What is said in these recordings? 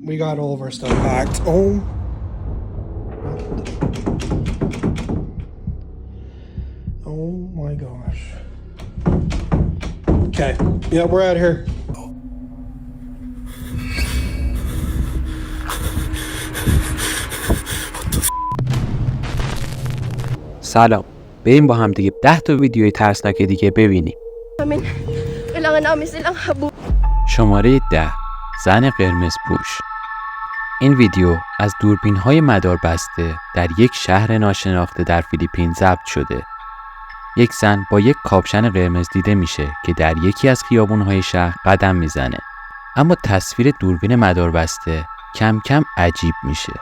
We got all of our stuff packed. Oh my gosh. Okay. Yeah, we're out here. سلام. بریم با هم دیگه 10 تا ویدیوی ترسناک دیگه ببینیم. Kailangan namin silang habulin. شماره 10. زن قرمز پوش. این ویدیو از دوربین‌های مداربسته در یک شهر ناشناخته در فیلیپین ضبط شده. یک زن با یک کاپشن قرمز دیده میشه که در یکی از خیابون‌های شهر قدم میزنه. اما تصویر دوربین مداربسته کم کم عجیب میشه.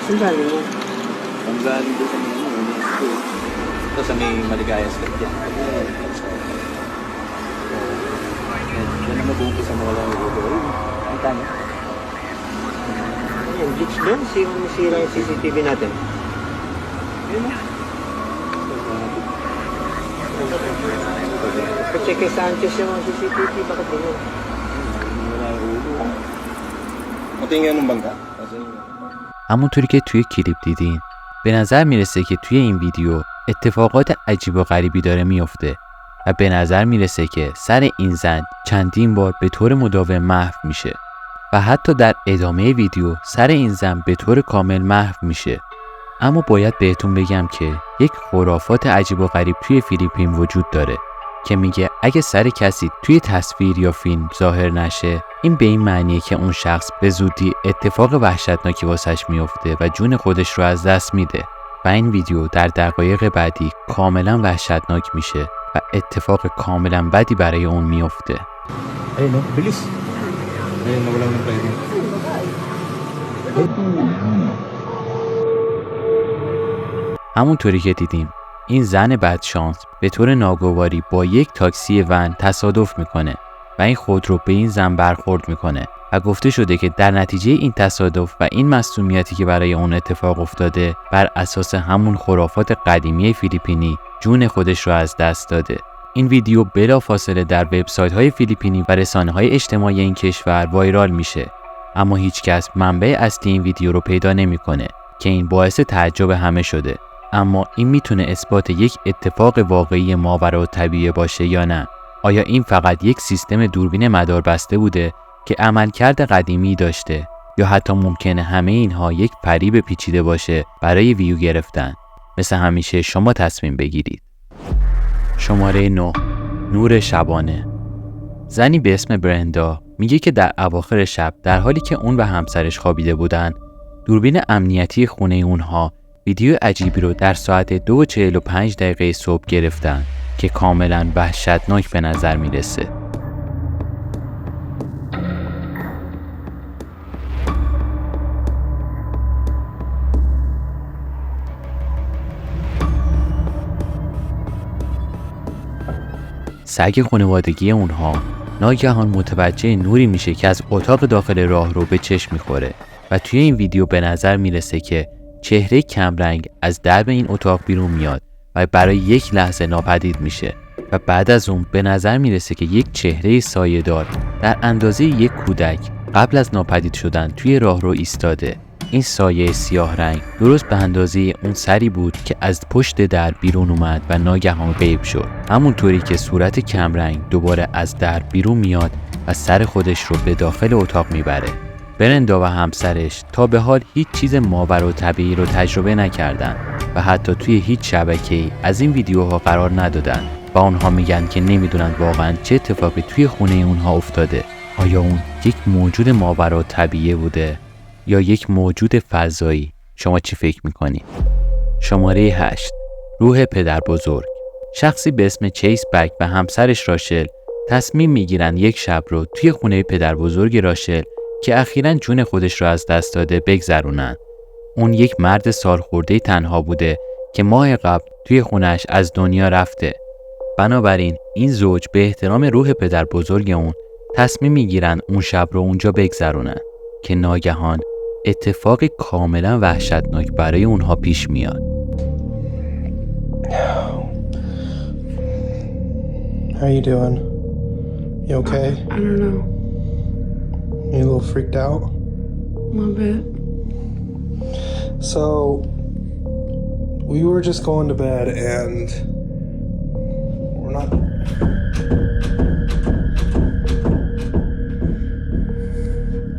Ang galing doon sa mga ito sa may Maligayas ka dyan. Yan ang mabuti sa mga lang ito. Ang tanya. Ayan, glitch doon. Sira yung CCTV natin. Yun na. Pag-check kay Sanchez yung CCTV, bakit ganyan? Wala yung ulo. Matingin ng bangka? همونطوری که توی کلیپ دیدین به نظر میرسه که توی این ویدیو اتفاقات عجیب و غریبی داره میفته و به نظر میرسه که سر این زن چندین بار به طور مداوم محو میشه و حتی در ادامه ویدیو سر این زن به طور کامل محو میشه. اما باید بهتون بگم که یک خرافات عجیب و غریب توی فیلیپین وجود داره که میگه اگه سر کسی توی تصویر یا فیلم ظاهر نشه این به این معنیه که اون شخص به زودی اتفاق وحشتناکی واسش میفته و جون خودش رو از دست میده و این ویدیو در دقایق بعدی کاملا وحشتناک میشه و اتفاق کاملا بدی برای اون میفته. Ayun no, bilis. Ayun, nawalan ng tayo. همونطوری که دیدیم این زن بدشانس به طور ناگواری با یک تاکسی ون تصادف میکنه و این خودرو به این زن برخورد میکنه و گفته شده که در نتیجه این تصادف و این مصدومیتی که برای اون اتفاق افتاده بر اساس همون خرافات قدیمی فیلیپینی جون خودش رو از دست داده. این ویدیو بلافاصله در وبسایت‌های فیلیپینی و رسانه‌های اجتماعی این کشور وایرال میشه اما هیچکس منبع اصلی این ویدیو رو پیدا نمیکنه که این باعث تعجب همه شده. اما این میتونه اثبات یک اتفاق واقعی ماورالطبیعی باشه یا نه؟ آیا این فقط یک سیستم دوربین مداربسته بوده که عملکرد قدیمی داشته یا حتی ممکنه همه اینها یک فریب پیچیده باشه برای ویو گرفتن؟ مثل همیشه شما تصمیم بگیرید. شماره 9. نور شبانه. زنی به اسم برندا میگه که در اواخر شب در حالی که اون و همسرش خوابیده بودن دوربین امنیتی خونه اونها ویدیو عجیبی رو در ساعت 2:45 صبح گرفتن که کاملا وحشتناک به نظر میرسه. سگ خانوادگی اونها ناگهان متوجه نوری میشه که از اتاق داخل راهرو به چشم میخوره و توی این ویدیو به نظر میرسه که چهره کمرنگ از درب این اتاق بیرون میاد و برای یک لحظه ناپدید میشه و بعد از اون به نظر میرسه که یک چهره سایه‌دار در اندازه یک کودک قبل از ناپدید شدن توی راهرو ایستاده. این سایه سیاه رنگ درست به اندازه اون سری بود که از پشت در بیرون اومد و ناگهان غیب شد. همونطوری که صورت کمرنگ دوباره از در بیرون میاد و سر خودش رو به داخل اتاق میبره. برندا و همسرش تا به حال هیچ چیز ماورالطبیعی رو تجربه نکردن و حتی توی هیچ شبکه‌ای از این ویدیوها قرار ندادن و اونها میگن که نمیدونن واقعا چه اتفاقی توی خونه اونها افتاده. آیا اون یک موجود ماورالطبیعی بوده یا یک موجود فضایی؟ شما چی فکر میکنید؟ شماره 8. روح پدر بزرگ. شخصی به اسم چیس بک و همسرش راشل تصمیم میگیرن یک شب رو توی خونه پدر بزرگ راشل که اخیراً جون خودش رو از دست داده بگذرونن. اون یک مرد سالخورده تنها بوده که ماه قبل توی خونش از دنیا رفته. بنابراین این زوج به احترام روح پدر بزرگ اون تصمیم میگیرن اون شب رو اونجا بگذرونن که ناگهان اتفاق کاملا وحشتناک برای اونها پیش میاد. How you doing? You okay? I don't know. You a little freaked out? A little bit. So, we were just going to bed and we're not...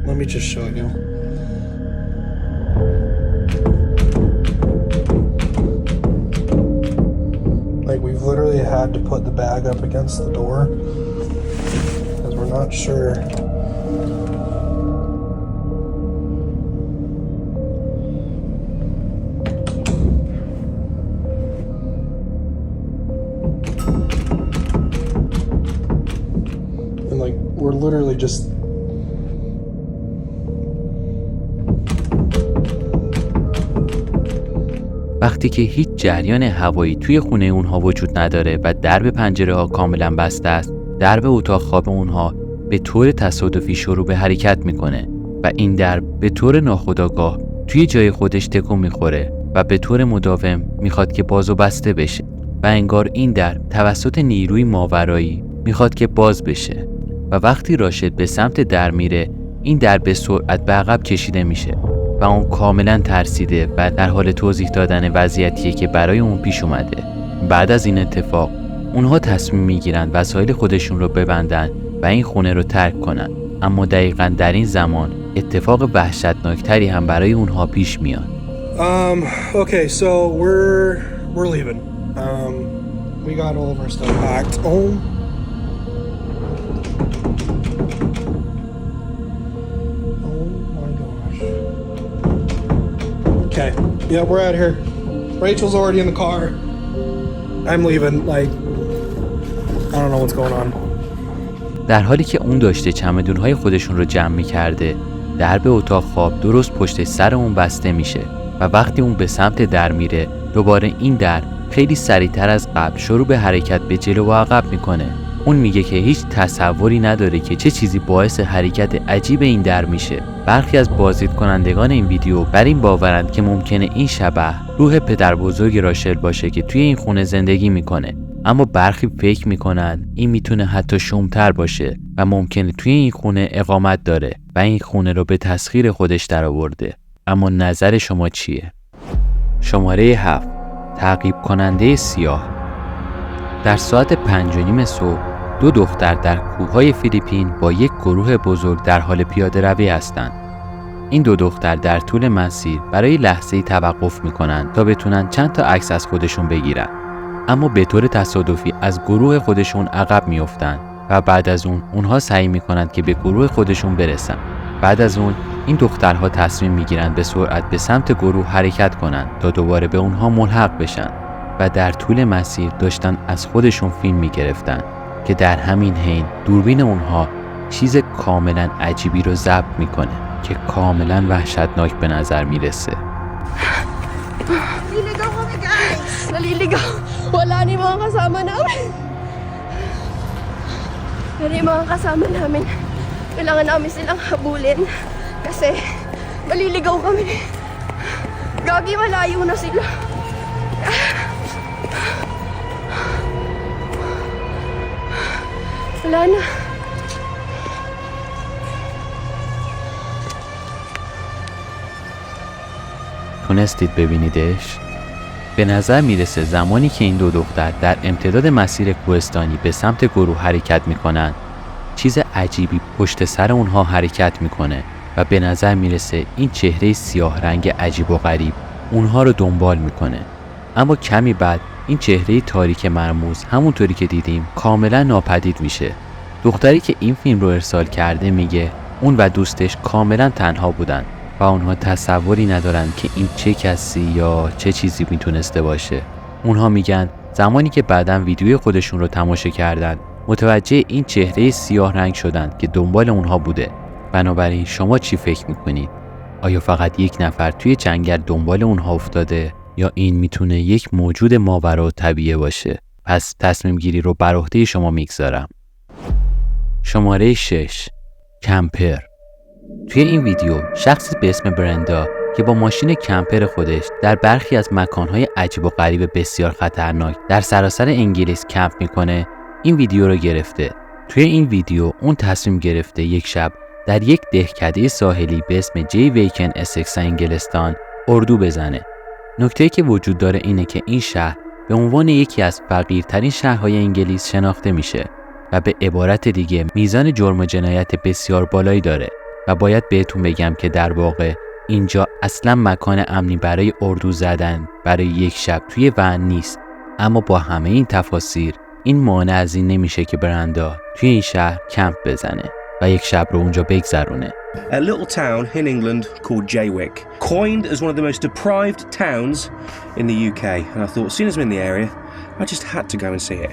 Let me just show you. Like, we've literally had to put the bag up against the door because we're not sure. And like, we're literally just وقتی که هیچ جریان هوایی توی خونه اونها وجود نداره و درب پنجره ها کاملا بسته است، درب اتاق خواب اونها به طور تصادفی شروع به حرکت میکنه و این درب به طور ناخودآگاه توی جای خودش تکون میخوره و به طور مداوم میخواد که باز و بسته بشه و انگار این درب توسط نیروی ماورایی میخواد که باز بشه و وقتی راشد به سمت در میره، این درب به سرعت به عقب کشیده میشه و اون کاملا ترسیده و در حال توضیح دادن وضعیتیه که برای اون پیش اومده. بعد از این اتفاق اونها تصمیم میگیرن وسایل خودشون رو ببندن و این خونه رو ترک کنن، اما دقیقاً در این زمان اتفاق وحشتناکتری هم برای اونها پیش میاد. Okay, so we're leaving. We got all of our stuff packed. Okay, yeah, we're out here. Rachel's already in the car. I'm leaving, like, I don't know what's going on. در حالی که اون داشته چمدون‌های خودشون رو جمع می‌کرده، درب اتاق خواب درست پشت سر اون بسته میشه و وقتی اون به سمت در میره، دوباره این در خیلی سریعتر از قبل شروع به حرکت به جلو و عقب میکنه. اون میگه که هیچ تصوری نداره که چه چیزی باعث حرکت عجیب این در میشه. برخی از بازدید کنندگان این ویدیو بر این باورند که ممکنه این شبح روح پدر بزرگ راشل باشه که توی این خونه زندگی میکنه، اما برخی فکر میکنن این میتونه حتی شومتر باشه و ممکنه توی این خونه اقامت داره و این خونه رو به تسخیر خودش درآورده. اما نظر شما چیه؟ شماره 7. تعقیب کننده سیاه. در ساعت 5:30 صبح 2 دختر در کوههای فیلیپین با یک گروه بزرگ در حال پیاده روی هستند. این 2 دختر در طول مسیر برای لحظه‌ای توقف میکنن تا بتونن چند تا عکس از خودشون بگیرن، اما به طور تصادفی از گروه خودشون عقب میافتن و بعد از اونها سعی میکنن که به گروه خودشون برسن. بعد از اون این دخترها تصمیم میگیرن به سرعت به سمت گروه حرکت کنن تا دوباره به اونها ملحق بشن و در طول مسیر داشتن از خودشون فیلم میگرفتن که در همین حین دوربین اونها چیز کاملا عجیبی رو ضبط میکنه که کاملا وحشتناک به نظر میرسه. Naliligaw kami, guys! Naliligaw! Wala ni mga kasama namin! Pero yung mga kasama namin, kailangan namin silang habulin kasi maliligaw kami. Gagi, malayo na sila. Wala na. تونستید ببینیدش؟ به نظر میرسه زمانی که این 2 دختر در امتداد مسیر کوهستانی به سمت گروه حرکت میکنن، چیز عجیبی پشت سر اونها حرکت میکنه و به نظر میرسه این چهره سیاه رنگ عجیب و غریب اونها رو دنبال میکنه. اما کمی بعد این چهره تاریک مرموز همونطوری که دیدیم کاملا ناپدید میشه. دختری که این فیلم رو ارسال کرده میگه اون و دوستش کاملا تنها بودن و اونها تصوری ندارن که این چه کسی یا چه چیزی میتونسته باشه. اونها میگن زمانی که بعداً ویدیوی خودشون رو تماشا کردن متوجه این چهره سیاه رنگ شدن که دنبال اونها بوده. بنابراین شما چی فکر میکنید؟ آیا فقط یک نفر توی جنگل دنبال اونها افتاده یا این میتونه یک موجود ماورا طبیعی باشه؟ پس تصمیم گیری رو بر عهده شما میگذارم. شماره 6. کمپر. توی این ویدیو شخصی به اسم برندا که با ماشین کمپر خودش در برخی از مکانهای عجیب و غریب بسیار خطرناک در سراسر انگلیس کمپ میکنه این ویدیو رو گرفته توی این ویدیو اون تصمیم گرفته یک شب در یک دهکده ساحلی به اسم جی ویکن اسکس انگلستان اردو بزنه. نکته‌ای که وجود داره اینه که این شهر به عنوان یکی از فقیرترین شهرهای انگلیس شناخته میشه و به عبارت دیگه میزان جرم و جنایت بسیار بالایی داره و باید بهتون بگم که در واقع اینجا اصلا مکان امنی برای اردو زدن برای یک شب توی ون نیست. اما با همه این تفاسیر این مانع از این نمیشه که برندا توی این شهر کمپ بزنه و یک شب رو اونجا بگذرونه. A little town in England called Jaywick, coined as one of the most deprived towns in the UK. And I thought, as soon as I'm in the area, I just had to go and see it.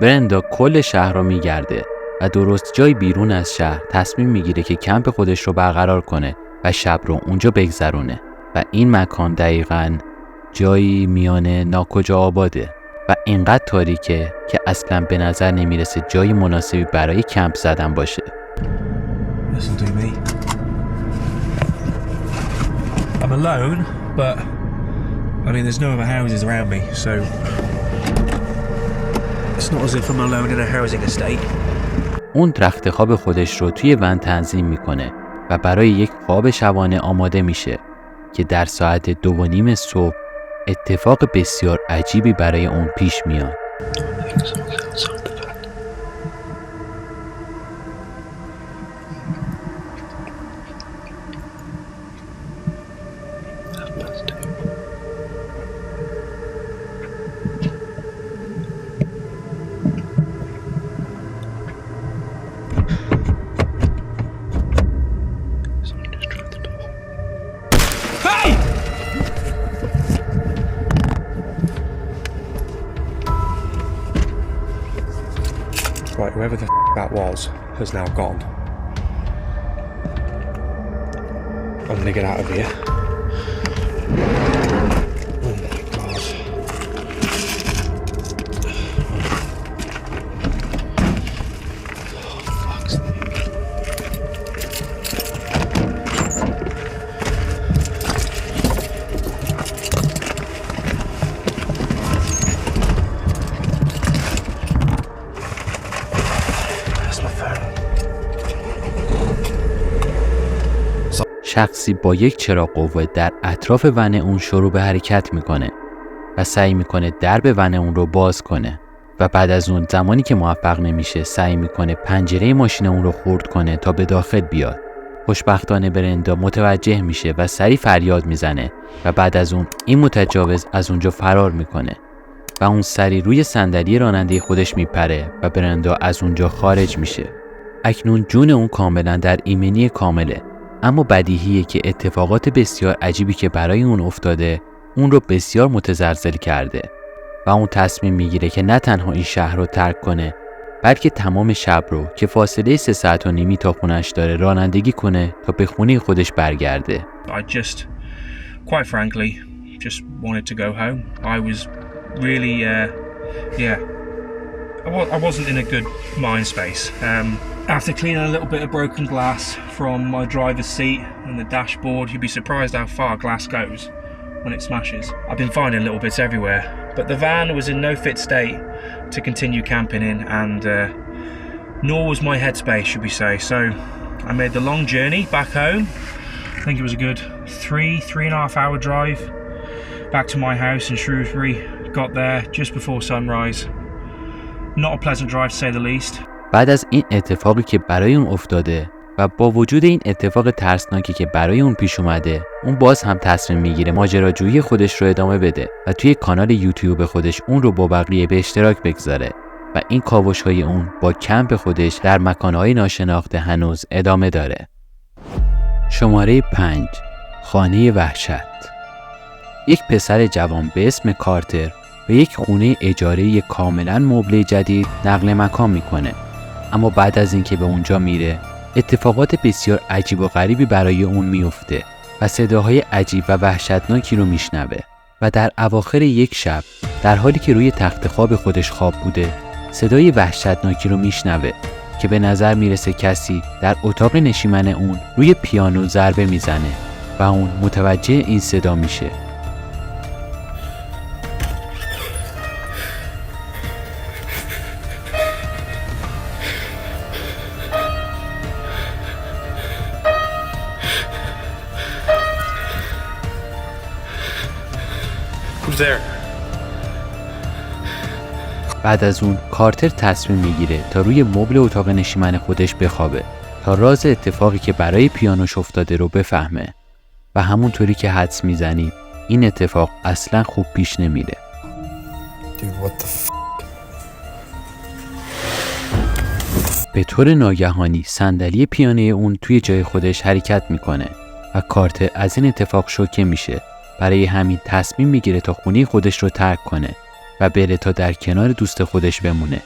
برندا کل شهر رو میگرده و درست جای بیرون از شهر تصمیم میگیره که کمپ خودش رو برقرار کنه و شب رو اونجا بگذرونه و این مکان دقیقاً جایی میان ناکجا آباده و اینقدر تاریکه که اصلاً به نظر نمیرسه جایی مناسبی برای کمپ زدن باشه. This'll do me. I'm alone, but I mean, there's no other houses around me, so it's not as if I'm alone in a housing estate. اون رخت خواب خودش رو توی ون تنظیم میکنه و برای یک خواب شبانه آماده میشه که در ساعت 2:30 صبح اتفاق بسیار عجیبی برای اون پیش میاد. Right, whoever the that was has now gone. I'm gonna get out of here. Oh my god. Oh, fuck's sake. شخصی با یک چراغ قوه در اطراف ون اون شروع به حرکت میکنه و سعی میکنه درب ون اون رو باز کنه و بعد از اون زمانی که موفق نمیشه سعی میکنه پنجره ماشین اون رو خرد کنه تا به داخل بیاد. خوشبختانه برندا متوجه میشه و سریع فریاد میزنه و بعد از اون این متجاوز از اونجا فرار میکنه و اون سریع روی صندلی راننده خودش میپره و برندا از اونجا خارج میشه. اکنون جون اون کاملا در ایمنی کامله، اما بدیهیه که اتفاقات بسیار عجیبی که برای اون افتاده اون رو بسیار متزلزل کرده و اون تصمیم میگیره که نه تنها این شهر رو ترک کنه بلکه تمام شب رو که فاصله 3.5 ساعت تا خونش داره رانندگی کنه تا به خونه خودش برگرده. I just, quite frankly, just wanted to go home. I was really, I wasn't in a good mind space. After cleaning a little bit of broken glass from my driver's seat and the dashboard, you'd be surprised how far glass goes when it smashes. I've been finding little bits everywhere, but the van was in no fit state to continue camping in, and nor was my headspace, should we say. So I made the long journey back home. I think it was a good 3.5 hour drive back to my house in Shrewsbury. Got there just before sunrise. Not a pleasant drive to say the least. بعد از این اتفاقی که برای اون افتاده و با وجود این اتفاق ترسناکی که برای اون پیش اومده، اون باز هم تصمیم میگیره ماجراجویی خودش رو ادامه بده و توی کانال یوتیوب خودش اون رو با بقیه به اشتراک بگذاره و این کاوش‌های اون با کمپ خودش در مکان‌های ناشناخته هنوز ادامه داره. شماره 5. خانه وحشت. یک پسر جوان به اسم کارتر به یک خونه اجاره‌ای کاملاً مبله جدید نقل مکان میکنه، اما بعد از اینکه به اونجا میره اتفاقات بسیار عجیب و غریبی برای اون میفته و صداهای عجیب و وحشتناکی رو میشنوه و در اواخر یک شب در حالی که روی تخت خواب خودش خواب بوده صدای وحشتناکی رو میشنوه که به نظر میرسه کسی در اتاق نشیمن اون روی پیانو ضربه میزنه و اون متوجه این صدا میشه. there. بعد از اون کارتر تصمیم میگیره تا روی مبل اتاق نشیمن خودش بخوابه تا راز اتفاقی که برای پیانوش افتاده رو بفهمه و همونطوری که حدس میزنید این اتفاق اصلا خوب پیش نمیره. Dude, what the به طور ناگهانی صندلی پیانوی اون توی جای خودش حرکت میکنه و کارتر از این اتفاق شوکه میشه. برای همین تصمیم میگیره تا خونه خودش رو ترک کنه و بره تا در کنار دوست خودش بمونه.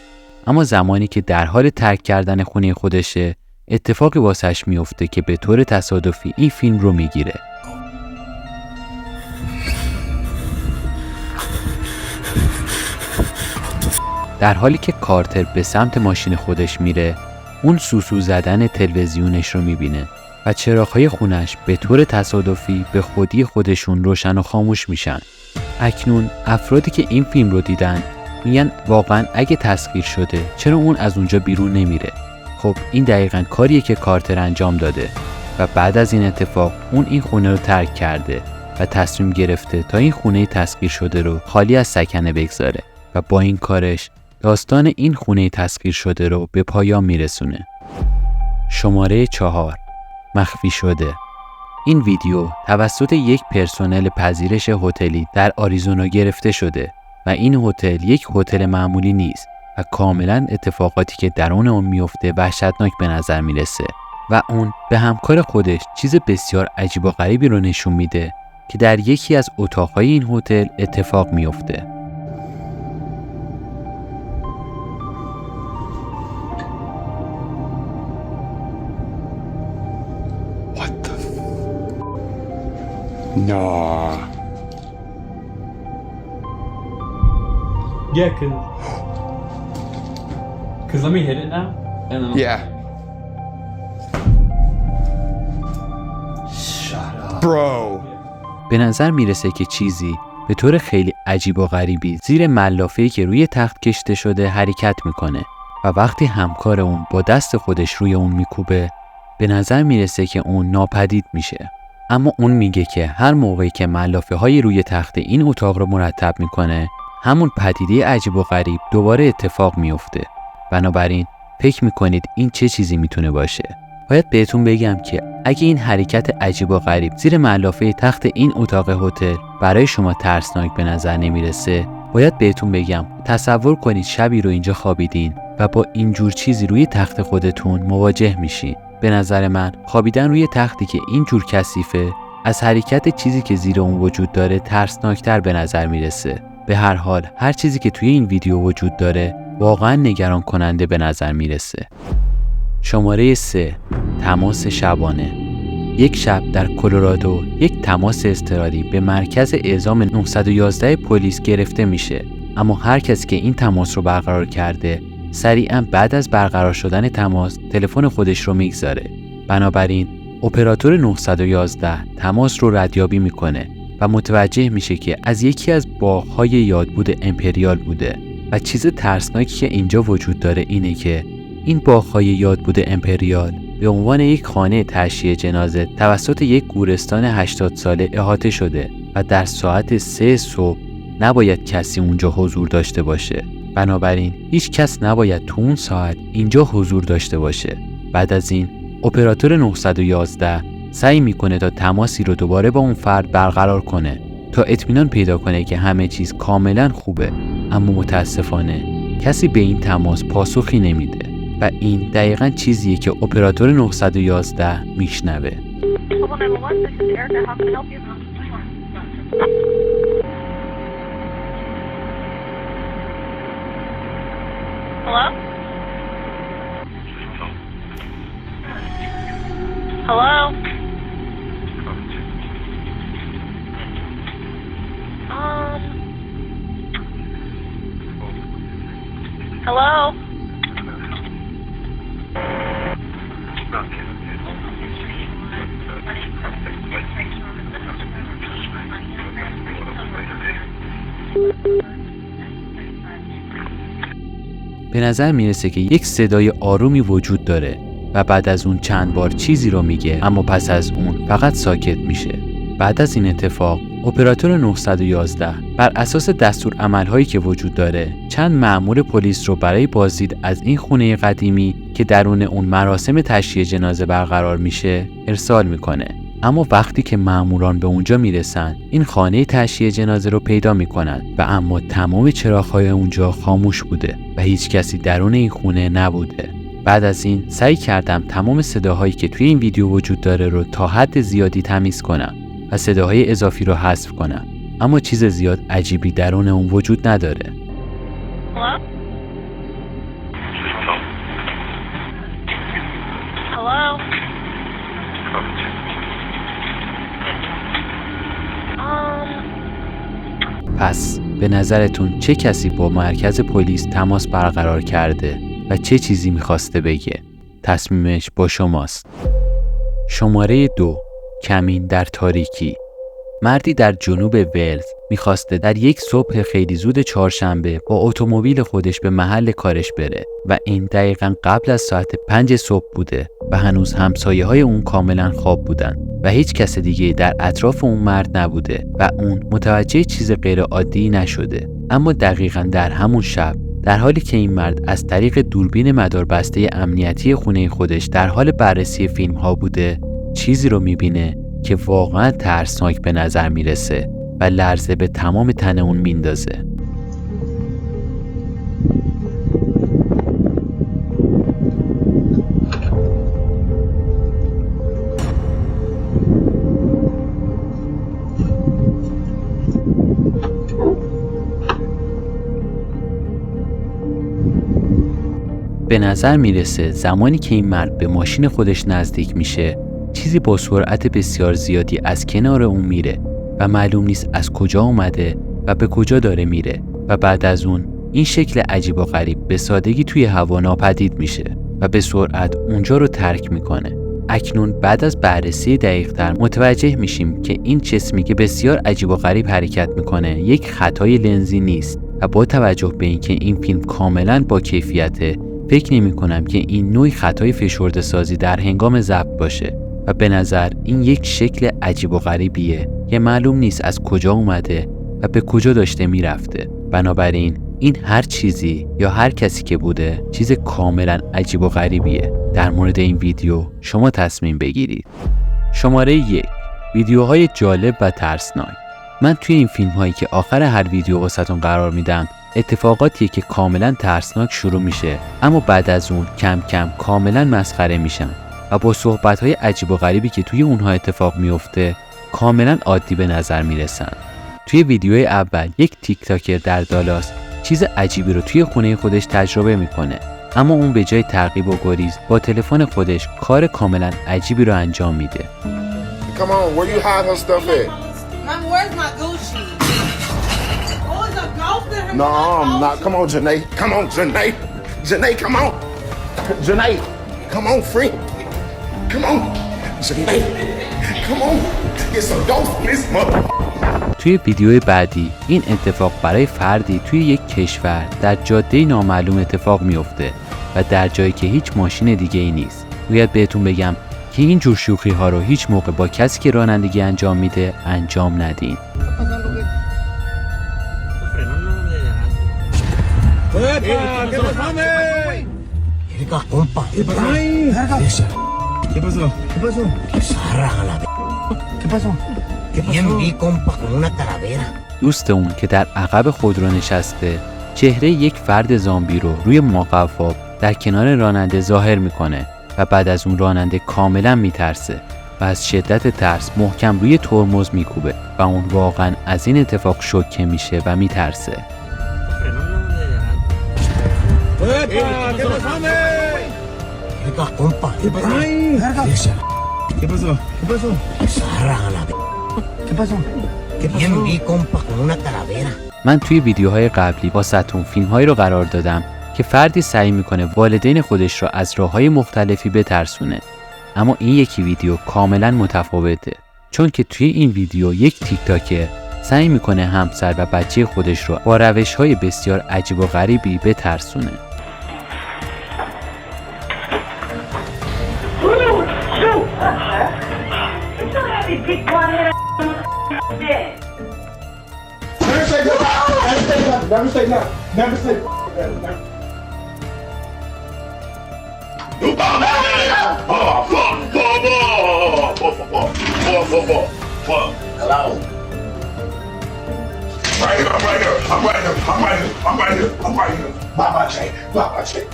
اما زمانی که در حال ترک کردن خونه خودشه اتفاقی واسش میفته که به طور تصادفی این فیلم رو میگیره. در حالی که کارتر به سمت ماشین خودش میره اون سوسو زدن تلویزیونش رو میبینه و چراغ‌های خونش به طور تصادفی به خودی خودشون روشن و خاموش میشن. اکنون افرادی که این فیلم رو دیدن میگن واقعا اگه تسخیر شده چرا اون از اونجا بیرون نمیره؟ خب این دقیقاً کاریه که کارتر انجام داده و بعد از این اتفاق اون این خونه رو ترک کرده و تصمیم گرفته تا این خونه تسخیر شده رو خالی از سکنه بگذاره و با این کارش داستان این خونه تسخیر شده رو به پایان میرسونه. شماره 4 مخفی شده. این ویدیو توسط یک پرسنل پذیرش هتلی در آریزونا گرفته شده و این هتل یک هتل معمولی نیست و کاملا اتفاقاتی که در اون میفته وحشتناک به نظر میرسه و اون به همکار خودش چیز بسیار عجیب و غریبی رو نشون میده که در یکی از اتاقهای این هتل اتفاق میفته. Nah. Yeah, cause let me hit it now, and then Yeah. Bro. به نظر میرسه که چیزی به طور خیلی عجیب و غریبی زیر ملافه‌ای که روی تخت کشته شده حرکت میکنه و وقتی همکار اون با دست خودش روی اون میکوبه به نظر میرسه که اون ناپدید میشه. اما اون میگه که هر موقعی که ملافه‌های روی تخت این اتاق رو مرتب میکنه همون پدیده عجیب و غریب دوباره اتفاق میفته. بنابراین فکر میکنید این چه چیزی میتونه باشه؟ باید بهتون بگم که اگه این حرکت عجیب و غریب زیر ملافه تخت این اتاق هتل برای شما ترسناک به نظر نمیرسه، باید بهتون بگم تصور کنید شبی رو اینجا خوابیدین و با اینجور چیزی روی تخت خودتون مواجه میشین. به نظر من خوابیدن روی تختی که اینجور کثیفه از حرکت چیزی که زیر اون وجود داره ترسناکتر به نظر میرسه. به هر حال هر چیزی که توی این ویدیو وجود داره واقعا نگران کننده به نظر میرسه. شماره 3 تماس شبانه. یک شب در کلرادو یک تماس اضطراری به مرکز اعزام 911 پلیس گرفته میشه، اما هر کسی که این تماس رو برقرار کرده سریعا بعد از برقرار شدن تماس تلفن خودش رو میگذاره. بنابراین اپراتور 911 تماس رو ردیابی میکنه و متوجه میشه که از یکی از باغ‌های یادبود امپریال بوده و چیز ترسناکی که اینجا وجود داره اینه که این باغ‌های یادبود امپریال به عنوان یک خانه تشییع جنازه توسط یک گورستان 80 ساله احاطه شده و در ساعت 3 صبح نباید کسی اونجا حضور داشته باشه. بنابراین هیچ کس نباید تو اون ساعت اینجا حضور داشته باشه. بعد از این اپراتور 911 سعی میکنه تا تماسی رو دوباره با اون فرد برقرار کنه تا اطمینان پیدا کنه که همه چیز کاملا خوبه، اما متاسفانه کسی به این تماس پاسخی نمیده و این دقیقاً چیزیه که اپراتور 911 میشنوه. Hello? Hello? به نظر میرسه که یک صدای آرومی وجود داره و بعد از اون چند بار چیزی رو میگه، اما پس از اون فقط ساکت میشه. بعد از این اتفاق اپراتور 911 بر اساس دستورالعمل‌هایی که وجود داره چند مأمور پلیس رو برای بازدید از این خونه قدیمی که درون اون مراسم تشییع جنازه برقرار میشه ارسال میکنه. اما وقتی که مأموران به اونجا میرسن این خانه تشییع جنازه رو پیدا میکنن و اما تمام چراغ‌های اونجا خاموش بوده و هیچ کسی درون این خونه نبوده. بعد از این سعی کردم تمام صداهایی که توی این ویدیو وجود داره رو تا حد زیادی تمیز کنم و صداهای اضافی رو حذف کنم، اما چیز زیاد عجیبی درون اون وجود نداره. Hello? پس به نظرتون چه کسی با مرکز پلیس تماس برقرار کرده و چه چیزی میخواسته بگه؟ تصمیمش با شماست. شماره 2. کمین در تاریکی. مردی در جنوب ولز میخواسته در یک صبح خیلی زود چهارشنبه با اتومبیل خودش به محل کارش بره و این دقیقاً قبل از ساعت 5 صبح بوده و هنوز همسایه‌های اون کاملاً خواب بودن و هیچ کس دیگه در اطراف اون مرد نبوده و اون متوجه چیز غیر عادی نشده. اما دقیقاً در همون شب در حالی که این مرد از طریق دوربین مداربسته امنیتی خونه خودش در حال بررسی فیلم‌ها بوده، چیزی رو میبینه که واقعا ترسناک به نظر میرسه و لرزه به تمام تن اون میندازه. به نظر میرسه زمانی که این مرد به ماشین خودش نزدیک میشه چیزی با سرعت بسیار زیادی از کنار اون میره و معلوم نیست از کجا اومده و به کجا داره میره و بعد از اون این شکل عجیب و غریب به سادگی توی هوا ناپدید میشه و به سرعت اونجا رو ترک میکنه. اکنون بعد از بررسی دقیق‌تر متوجه میشیم که این جسمی که بسیار عجیب و غریب حرکت میکنه یک خطای لنزی نیست و با توجه به اینکه این فیلم کاملا با کیفیته فکر نمی کنم که این نوعی خطای فشرده سازی در هنگام ضبط باشه و به نظر این یک شکل عجیب و غریبیه که معلوم نیست از کجا اومده و به کجا داشته میرفته. بنابراین این هر چیزی یا هر کسی که بوده چیز کاملا عجیب و غریبیه. در مورد این ویدیو شما تصمیم بگیرید. شماره 1. ویدیوهای جالب و ترسناک. من توی این فیلم هایی که آخر هر ویدیو واسهتون قرار میدم اتفاقاتیه که کاملا ترسناک شروع میشه اما بعد از اون کم کم کاملا مسخره میشن و با صحبت‌های عجیب و غریبی که توی اونها اتفاق میفته کاملا عادی به نظر میرسن. توی ویدیوی اول یک تیک تاکر در دالاس چیز عجیبی رو توی خونه خودش تجربه میکنه اما اون به جای تعقیب و گریز با تلفن خودش کار کاملا عجیبی رو انجام میده. Come on, where you hide her stuff at? Mama, where's my Gucci? Oh, it's a ghost in her. No, I'm not. Come on, Janae. Come on, Janae. Janae, come on. Janae, come on, free. Come on. Janae, come on. It's a ghost in this mother. توی ویدیوی بعدی این اتفاق برای فردی توی یک کشور در جاده نامعلوم اتفاق میفته و در جایی که هیچ ماشین دیگه ای نیست. باید بهتون بگم که این جور شوخی ها رو هیچ موقع با کسی که رانندگی انجام میده انجام ندین. دوست اون که در عقب خودرو نشسته چهره یک فرد زامبی رو روی مقوا در کنار راننده ظاهر میکنه و بعد از اون راننده کاملا میترسه و از شدت ترس محکم روی ترمز میکوبه و اون واقعا از این اتفاق شوکه میشه و میترسه. من توی ویدیوهای قبلی واسهتون فیلم‌هایی رو قرار دادم که فردی سعی میکنه والدین خودش رو از راه‌های مختلفی بترسونه، اما این یکی ویدیو کاملا متفاوته، چون که توی این ویدیو یک تیک تاکر سعی میکنه همسر و بچه خودش رو با روش‌های بسیار عجیب و غریبی بترسونه. dead. Never say nothing. Never say nothing. Never say nothing. You bomb that! Oh, fuck. Hello. Right here, I'm right here. Bye-bye, Jay.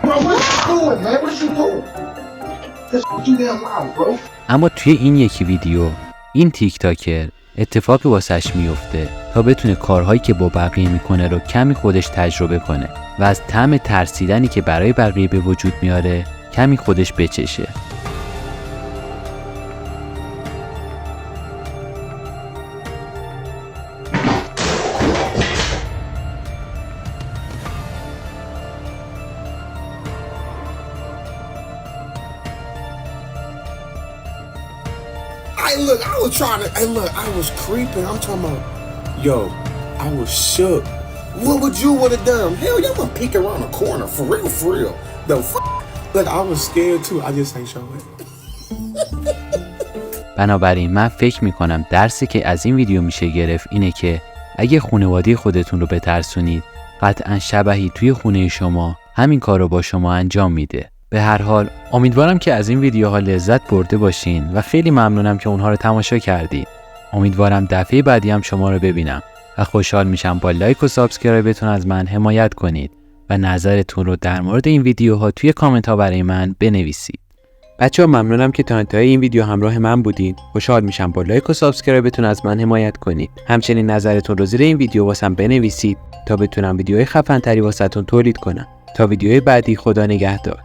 Bro, what you doing, man? What you doing? This too damn loud, bro. اما توی این یکی ویدیو این تیک تاکر اتفاقی واسش میفته تا بتونه کارهایی که با بقیه میکنه رو کمی خودش تجربه کنه و از طعم ترسیدنی که برای بقیه به وجود میاره کمی خودش بچشه. Hey, look, I was trying to. Hey, look, I was creeping. I'm talking about, yo, I was shook. What would you would have done? Hell, y'all gonna peek around the corner for real. The Look, I was scared too. I just ain't show it. بنابراین من فکر میکنم درسی که از این ویدیو میشه گرفت اینه که اگه خانواده خودتون رو بترسونید قطعا شبحی توی خونه شما همین کار رو با شما انجام میده. به هر حال امیدوارم که از این ویدیوها لذت برده باشین و خیلی ممنونم که اونها رو تماشا کردید. امیدوارم دفعه بعدی هم شما رو ببینم و خوشحال میشم با لایک و سابسکرایبتون از من حمایت کنید و نظرتون رو در مورد این ویدیوها توی کامنت ها برای من بنویسید. بچه‌ها ممنونم که تا انتهای این ویدیو همراه من بودید. خوشحال میشم با لایک و سابسکرایبتون از من حمایت کنید. همچنین نظرتون رو زیر این ویدیو واسم بنویسید تا بتونم ویدیوهای خفن تری واسهتون تولید کنم. تا ویدیوهای بعدی، خدا نگهدار.